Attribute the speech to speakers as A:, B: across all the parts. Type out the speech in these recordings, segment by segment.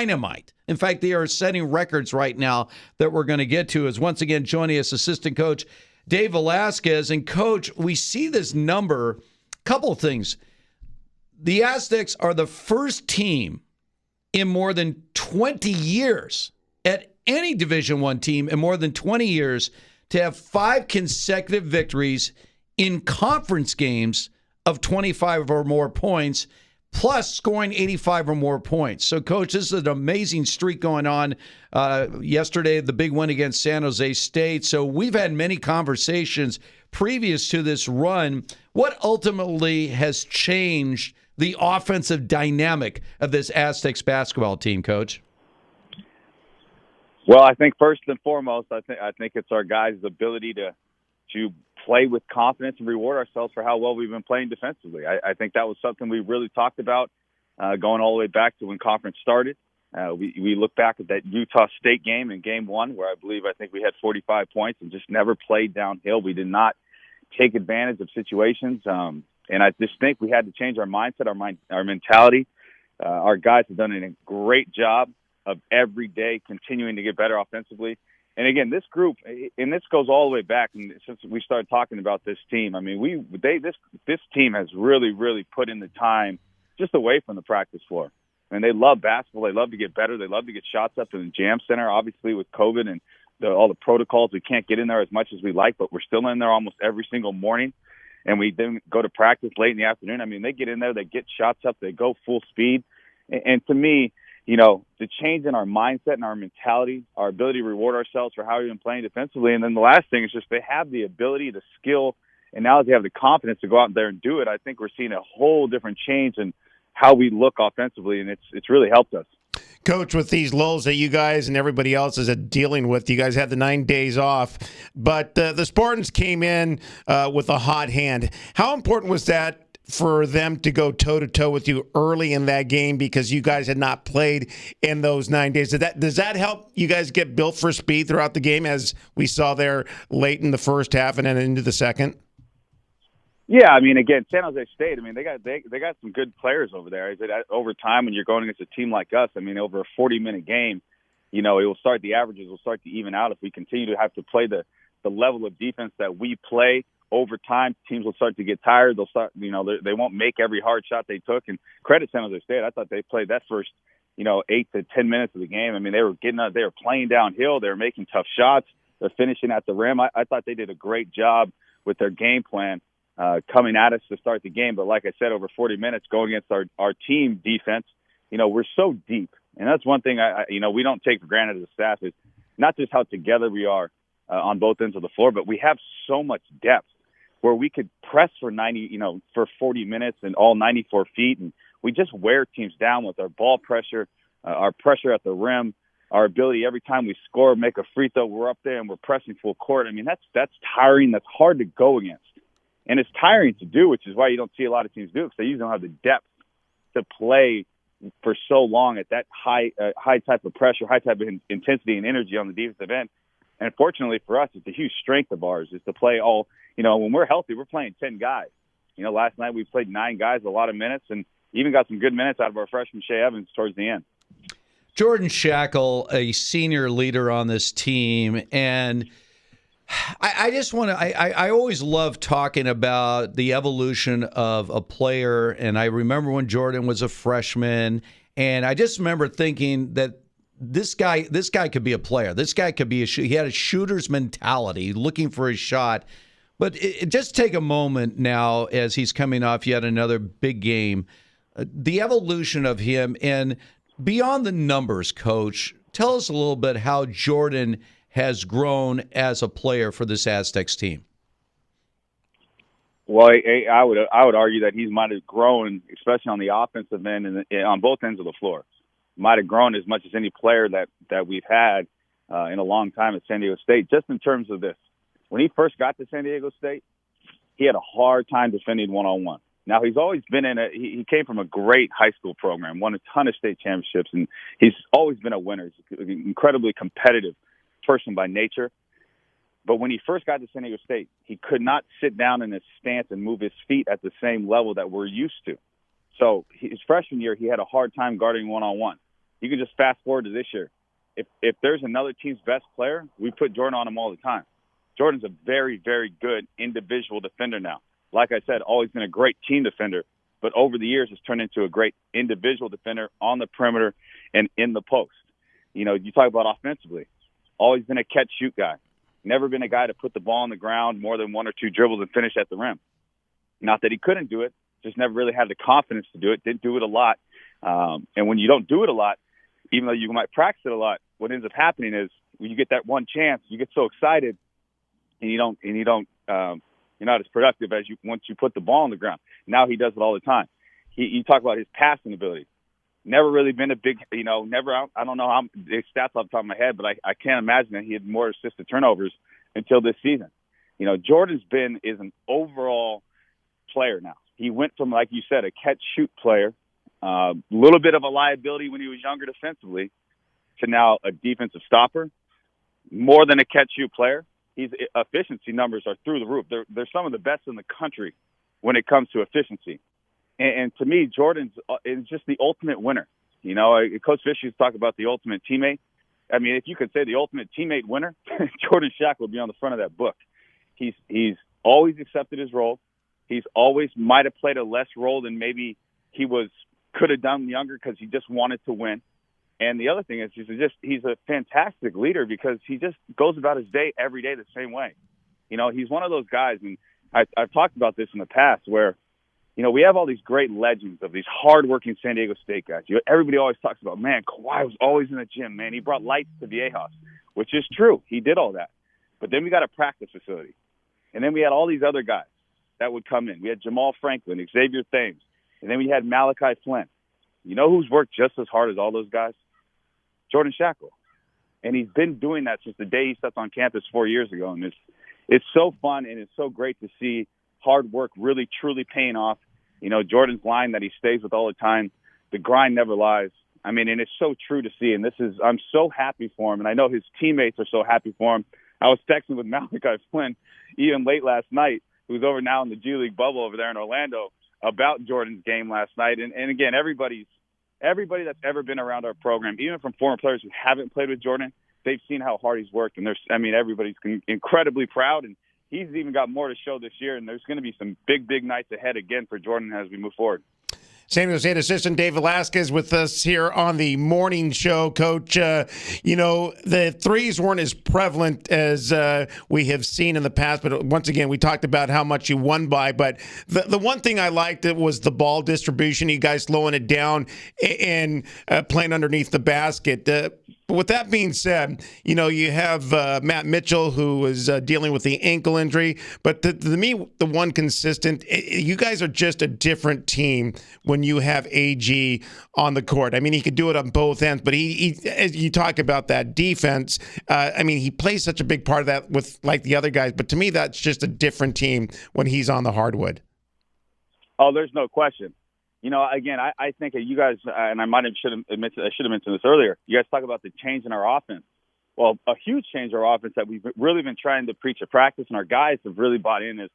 A: dynamite. In fact, they are setting records right now that we're going to get to. Is once again joining us assistant coach Dave Velasquez. And coach, we see this number, couple of things. The Aztecs are the first team in more than 20 years at any Division I team in more than 20 years to have 5 consecutive victories in conference games of 25 or more points, plus scoring 85 or more points. So, Coach, this is an amazing streak going on. Yesterday, the big win against San Jose State. So we've had many conversations previous to this run. What ultimately has changed the offensive dynamic of this Aztecs basketball team, Coach?
B: Well, I think first and foremost, I think it's our guys' ability to play with confidence and reward ourselves for how well we've been playing defensively. I think that was something we really talked about going all the way back to when conference started. We look back at that Utah State game in Game 1 where I think we had 45 points and just never played downhill. We did not take advantage of situations. And I just think we had to change our mindset, our mentality. Our guys have done a great job of every day continuing to get better offensively. And again, this group, and this goes all the way back, and since we started talking about this team, I mean, this team has really, really put in the time just away from the practice floor. And they love basketball. They love to get better. They love to get shots up in the Jam Center. Obviously, with COVID and all the protocols, we can't get in there as much as we like, but we're still in there almost every single morning. And we then go to practice late in the afternoon. I mean, they get in there, they get shots up, they go full speed. And to me, you know, the change in our mindset and our mentality, our ability to reward ourselves for how we've been playing defensively. And then the last thing is just they have the ability, the skill, and now they have the confidence to go out there and do it. I think we're seeing a whole different change in how we look offensively, and it's really helped us.
C: Coach, with these lulls that you guys and everybody else is dealing with, you guys had the 9 days off, but the Spartans came in with a hot hand. How important was that for them to go toe-to-toe with you early in that game because you guys had not played in those 9 days? Does that help you guys get built for speed throughout the game, as we saw there late in the first half and then into the second?
B: Yeah, I mean, again, San Jose State, I mean, they got some good players over there. Over time, when you're going against a team like us, I mean, over a 40-minute game, you know, the averages will start to even out if we continue to have to play the level of defense that we play. Over time, teams will start to get tired. They'll start, you know, they won't make every hard shot they took. And credit San Jose State. I thought they played that first, 8 to 10 minutes of the game. I mean, they were playing downhill. They were making tough shots. They're finishing at the rim. I thought they did a great job with their game plan coming at us to start the game. But like I said, over 40 minutes going against our team defense, we're so deep. And that's one thing we don't take for granted as a staff is not just how together we are on both ends of the floor, but we have so much depth where we could press for 40 minutes and all 94 feet. And we just wear teams down with our ball pressure, our pressure at the rim, our ability every time we score, make a free throw, we're up there and we're pressing full court. I mean, that's tiring. That's hard to go against. And it's tiring to do, which is why you don't see a lot of teams do it, because they usually don't have the depth to play for so long at that high type of pressure, high type of intensity and energy on the defensive end. And unfortunately for us, it's a huge strength of ours is to play all, when we're healthy, we're playing 10 guys. Last night we played 9 guys, a lot of minutes, and even got some good minutes out of our freshman Shea Evans towards the end.
A: Jordan Shackle, a senior leader on this team, and I just want to, I always love talking about the evolution of a player, and I remember when Jordan was a freshman, and I just remember thinking that this guy could be a player. This guy could be he had a shooter's mentality, looking for his shot. But just take a moment now as he's coming off yet another big game, the evolution of him, and beyond the numbers, Coach, tell us a little bit how Jordan has grown as a player for this Aztecs team.
B: Well, I would argue that he might have grown, especially on the offensive end and on both ends of the floor. Might have grown as much as any player that we've had in a long time at San Diego State, just in terms of this. When he first got to San Diego State, he had a hard time defending one-on-one. Now, he's always been he came from a great high school program, won a ton of state championships, and he's always been a winner. He's an incredibly competitive person by nature. But when he first got to San Diego State, he could not sit down in his stance and move his feet at the same level that we're used to. So his freshman year, he had a hard time guarding one-on-one. You can just fast forward to this year. If there's another team's best player, we put Jordan on him all the time. Jordan's a very, very good individual defender now. Like I said, always been a great team defender, but over the years has turned into a great individual defender on the perimeter and in the post. You know, you talk about offensively, always been a catch-shoot guy. Never been a guy to put the ball on the ground more than one or two dribbles and finish at the rim. Not that he couldn't do it, just never really had the confidence to do it, didn't do it a lot. And when you don't do it a lot, even though you might practice it a lot, what ends up happening is when you get that one chance, you get so excited and you're not as productive as once you put the ball on the ground. Now he does it all the time. You talk about his passing ability. Never really been a big, I don't know how the stats off the top of my head, but I can't imagine that he had more assists to turnovers until this season. You know, Jordan's is an overall player now. He went from, like you said, a catch-shoot player, a little bit of a liability when he was younger defensively, to now a defensive stopper, more than a catch-shoot player. His efficiency numbers are through the roof. They're some of the best in the country when it comes to efficiency. And to me, Jordan is just the ultimate winner. You know, Coach Fish used to talk about the ultimate teammate. I mean, if you could say the ultimate teammate winner, Jordan Shack would be on the front of that book. He's always accepted his role. He's always might have played a less role than maybe he could have done younger because he just wanted to win. And the other thing is he's a fantastic leader because he just goes about his day every day the same way. You know, he's one of those guys, and I've talked about this in the past where, you know, we have all these great legends of these hardworking San Diego State guys. Everybody always talks about, man, Kawhi was always in the gym, man. He brought lights to Viejas, which is true. He did all that. But then we got a practice facility. And then we had all these other guys that would come in. We had Jamal Franklin, Xavier Thames, and then we had Malachi Flynn. You know who's worked just as hard as all those guys? Jordan Shackle. And he's been doing that since the day he stepped on campus 4 years ago. And it's so fun and it's so great to see hard work really, truly paying off. You know, Jordan's line that he stays with all the time, the grind never lies. I mean, and it's so true to see. And I'm so happy for him. And I know his teammates are so happy for him. I was texting with Malachi Flynn even late last night, who's over now in the G League bubble over there in Orlando, about Jordan's game last night. And again, everybody that's ever been around our program, even from former players who haven't played with Jordan, they've seen how hard he's worked. And everybody's incredibly proud. And he's even got more to show this year. And there's going to be some big, big nights ahead again for Jordan as we move forward.
C: San Diego State assistant Dave Velasquez with us here on the morning show. Coach, the threes weren't as prevalent as we have seen in the past, but once again, we talked about how much you won by. But the one thing I liked was the ball distribution, you guys slowing it down and playing underneath the basket. But with that being said, you know, you have Matt Mitchell, who is dealing with the ankle injury. But to me, the one consistent, you guys are just a different team when you have AG on the court. I mean, he could do it on both ends, but he as you talk about that defense, I mean, he plays such a big part of that with like the other guys. But to me, that's just a different team when he's on the hardwood.
B: Oh, there's no question. You know, again, I think that you guys, and I should have mentioned this earlier, you guys talk about the change in our offense. Well, a huge change in our offense that we've really been trying to preach at practice, and our guys have really bought in is,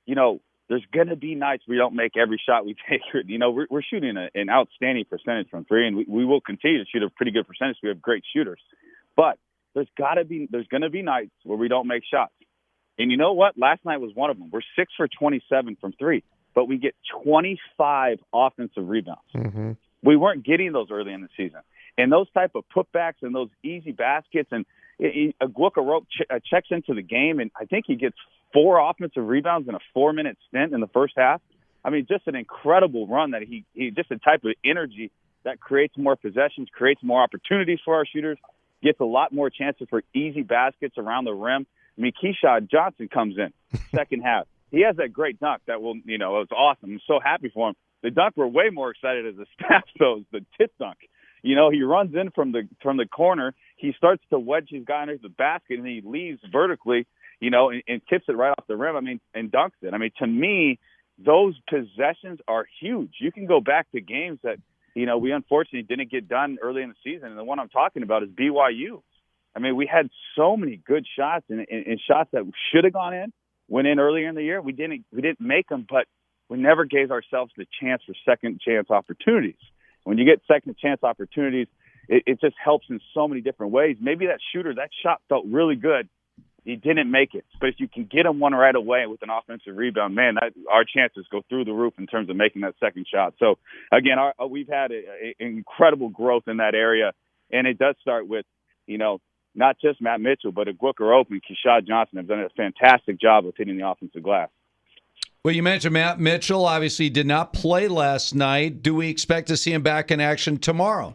B: you know, there's going to be nights we don't make every shot we take. You know, we're shooting an outstanding percentage from three, and we will continue to shoot a pretty good percentage. We have great shooters. But there's going to be nights where we don't make shots. And you know what? Last night was one of them. We're 6 for 27 from three. But we get 25 offensive rebounds. Mm-hmm. We weren't getting those early in the season. And those type of putbacks and those easy baskets, and Aguaka checks into the game, and I think he gets 4 offensive rebounds in a 4-minute stint in the first half. I mean, just an incredible run that he just a type of energy that creates more possessions, creates more opportunities for our shooters, gets a lot more chances for easy baskets around the rim. I mean, Keyshawn Johnson comes in second half. He has that great dunk that will, you know, it was awesome. I'm so happy for him. The dunk we're way more excited as a staff, though, is the tip dunk. You know, he runs in from the corner. He starts to wedge his guy under the basket, and he leaves vertically, you know, and tips it right off the rim. I mean, and dunks it. I mean, to me, those possessions are huge. You can go back to games that, you know, we unfortunately didn't get done early in the season, and the one I'm talking about is BYU. I mean, we had so many good shots and shots that should have gone in. Went in earlier in the year. We didn't make them, but we never gave ourselves the chance for second chance opportunities. When you get second chance opportunities, it just helps in so many different ways. Maybe that shooter, that shot felt really good. He didn't make it. But if you can get him one right away with an offensive rebound, man, our chances go through the roof in terms of making that second shot. So, again, we've had an incredible growth in that area. And it does start with, not just Matt Mitchell, but Booker Open and Keshad Johnson have done a fantastic job of hitting the offensive glass.
A: Well, you mentioned Matt Mitchell obviously did not play last night. Do we expect to see him back in action tomorrow?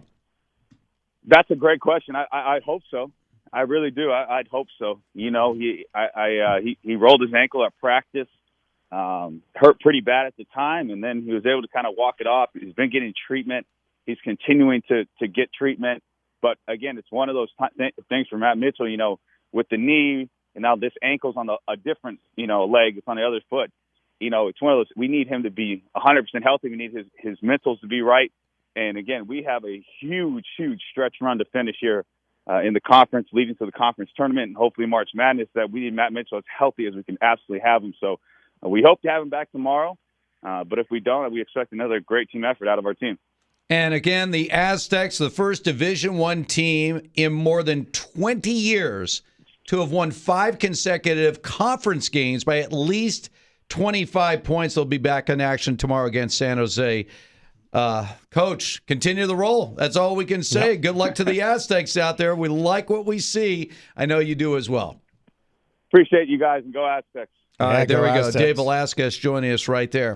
B: That's a great question. I hope so. I really do. I'd hope so. He rolled his ankle at practice, hurt pretty bad at the time, and then he was able to kind of walk it off. He's been getting treatment. He's continuing to get treatment. But, again, it's one of those things for Matt Mitchell, with the knee, and now this ankle's on a different, leg. It's on the other foot. It's one of those, we need him to be 100% healthy. We need his mentals to be right. And, again, we have a huge, huge stretch run to finish here in the conference, leading to the conference tournament and hopefully March Madness, that we need Matt Mitchell as healthy as we can absolutely have him. So we hope to have him back tomorrow. But if we don't, we expect another great team effort out of our team.
A: And, again, the Aztecs, the first Division I team in more than 20 years to have won 5 consecutive conference games by at least 25 points. They'll be back in action tomorrow against San Jose. Coach, continue the roll. That's all we can say. Yep. Good luck to the Aztecs out there. We like what we see. I know you do as well.
B: Appreciate you guys, and go Aztecs.
A: All right, there we go. Dave Velasquez joining us right there.